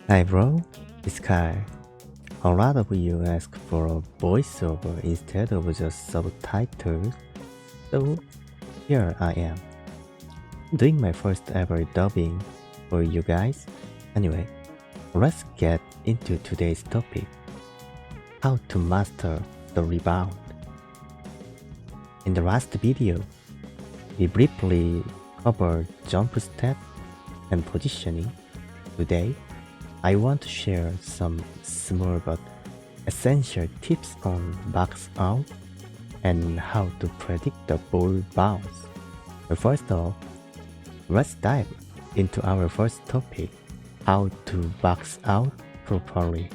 Hi bro, it's Kai. A lot of you ask for a voiceover instead of just subtitles, so here I am, doing my first ever dubbing for you guys. Anyway, let's get into today's topic, how to master the rebound. In the last video, we briefly covered jump step and positioning. Today, I want to share some small but essential tips on box out and how to predict the ball bounce. But first off, let's dive into our first topic, how to box out properly.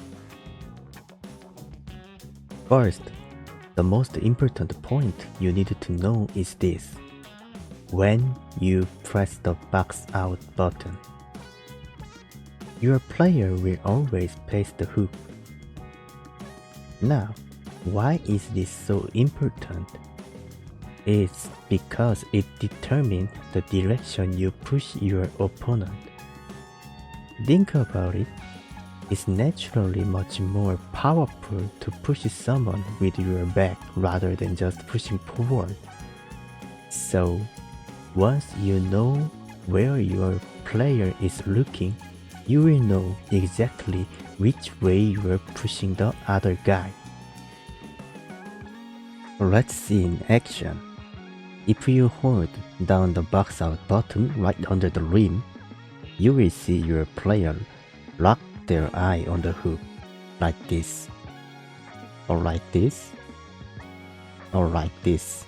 First, the most important point you need to know is this. When you press the box out button, your player will always place the hook. Now, why is this so important? It's because it determines the direction you push your opponent. Think about it. It's naturally much more powerful to push someone with your back rather than just pushing forward. So, once you know where your player is looking, you will know exactly which way you are pushing the other guy. Let's see in action. If you hold down the box out button right under the rim, you will see your player lock their eye on the hook, like this, or like this, or like this.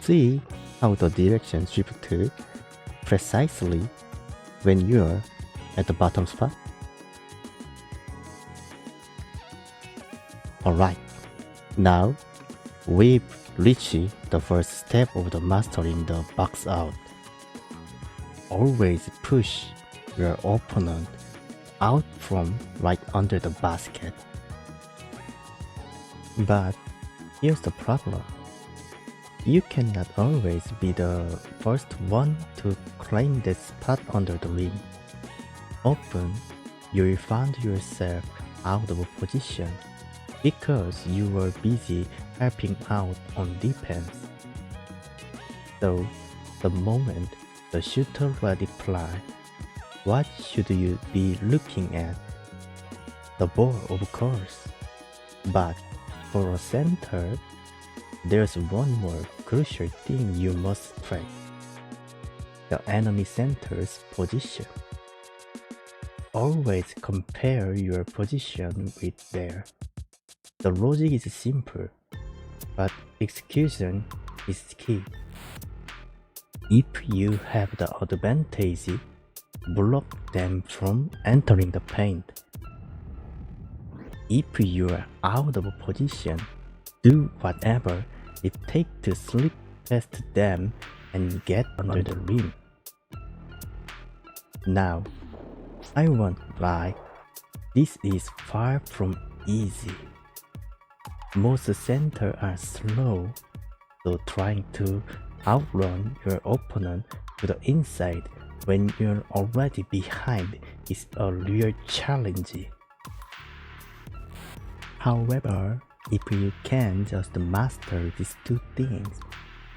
See how the direction shifted precisely when you're at the bottom spot? Alright, now we've reached the first step of the mastering the box out. Always push your opponent out from right under the basket. But here's the problem. You cannot always be the first one to claim that spot under the rim. Often, you will find yourself out of position because you were busy helping out on defense. So, the moment the shooter ready fly, what should you be looking at? The ball, of course. But for a center, there's one more crucial thing you must track. The enemy center's position. Always compare your position with theirs. The logic is simple, but execution is key. If you have the advantage, block them from entering the paint. If you're out of position, do whatever it takes to slip past them and get under the rim. Now, I won't lie, this is far from easy. Most centers are slow, so trying to outrun your opponent to the inside when you're already behind is a real challenge. However, if you can just master these two things,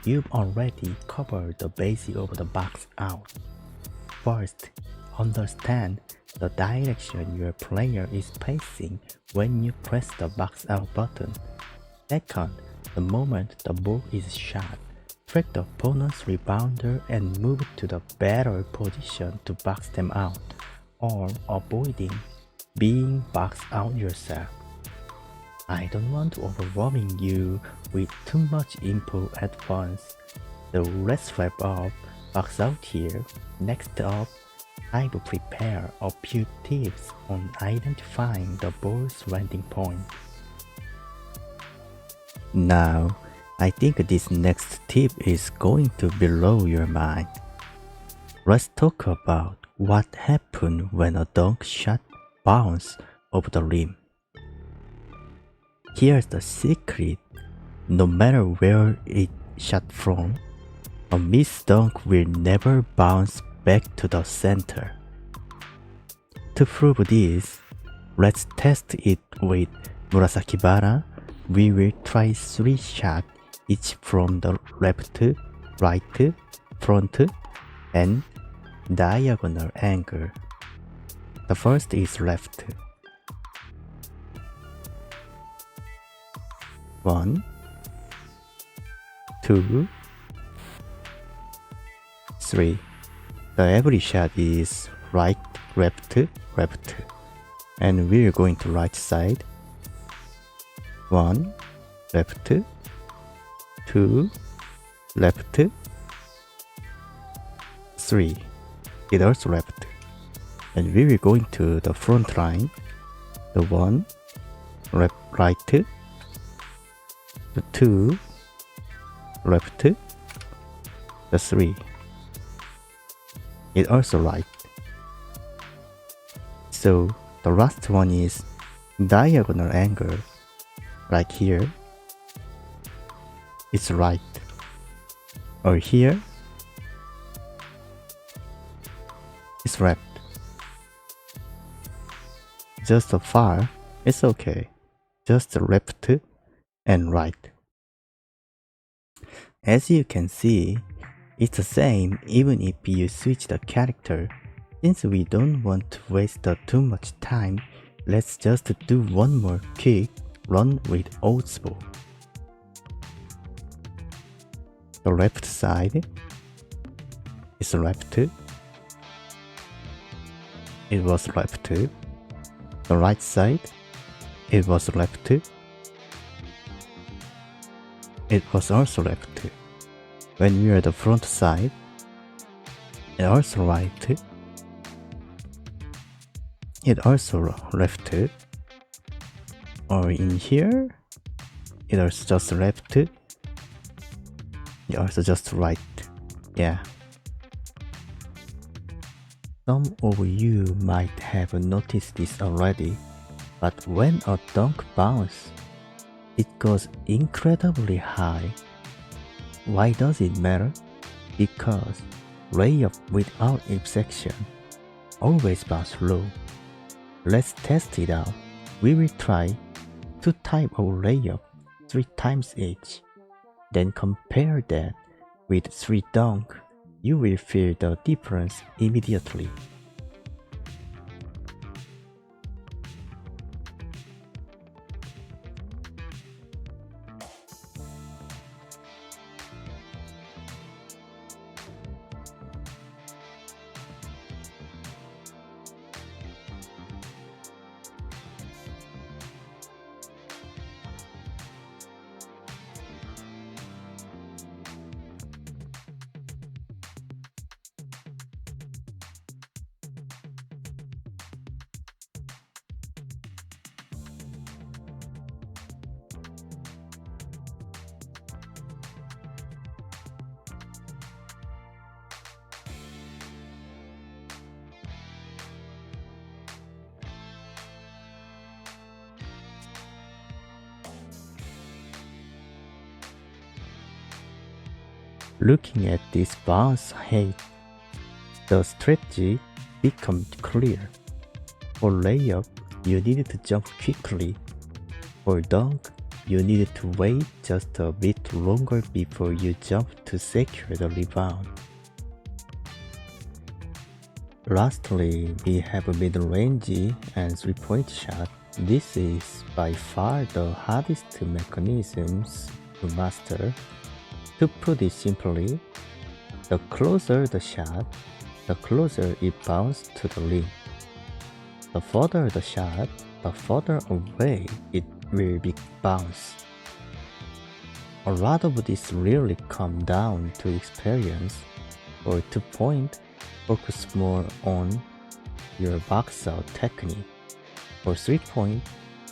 you've already covered the basics of the box out. First, understand the direction your player is facing when you press the box out button. Second, the moment the ball is shot, track the opponent's rebounder and move to the better position to box them out, or avoiding being boxed out yourself. I don't want to overwhelm you with too much info at once, so let's wrap up box out here. Next up, I will prepare a few tips on identifying the ball's landing point. Now, I think this next tip is going to blow your mind. Let's talk about what happens when a dunk shot bounces off the rim. Here's the secret. No matter where it shot from, a missed dunk will never bounce back to the center. To prove this, let's test it with Murasaki Bara. We will try 3 shots, each from the left, right, front, and diagonal angle. The first is left. 1, 2, 3. The every shot is right, left, left. And we're going to right side. 1, left, 2, left, 3. It also left. And we will going to the front line. The 1, left, right, the 2, left, the 3. It also right. So the last one is diagonal angle. Like here, it's right. Or here, it's left. Just so far, it's okay. Just left and right. As you can see, it's the same even if you switch the character. Since we don't want to waste too much time, let's just do one more quick run with Otsbo. The left side is left. It was left. The right side, it was left. It was also left. When we are the front side, it also right. It also left. Or in here, it also just left. It also just right. Yeah. Some of you might have noticed this already, but when a dunk bounces, it goes incredibly high. Why does it matter? Because layup without exception always bounce low. Let's test it out. We will try 2 types of layup 3 times each. Then compare that with 3 dunk. You will feel the difference immediately. Looking at this bounce height, the strategy becomes clear. For layup, you need to jump quickly. For dunk, you need to wait just a bit longer before you jump to secure the rebound. Lastly, we have a mid-range and 3-point shot. This is by far the hardest mechanisms to master. To put it simply, the closer the shot, the closer it bounces to the rim. The further the shot, the further away it will be bounced. A lot of this really comes down to experience. For 2-point, focus more on your box out technique. For 3-point,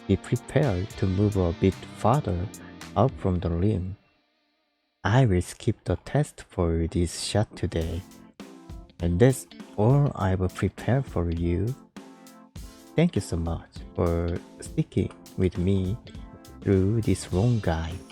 be prepared to move a bit farther out from the rim. I will skip the test for this shot today. And that's all I've prepared for you. Thank you so much for sticking with me through this long guide.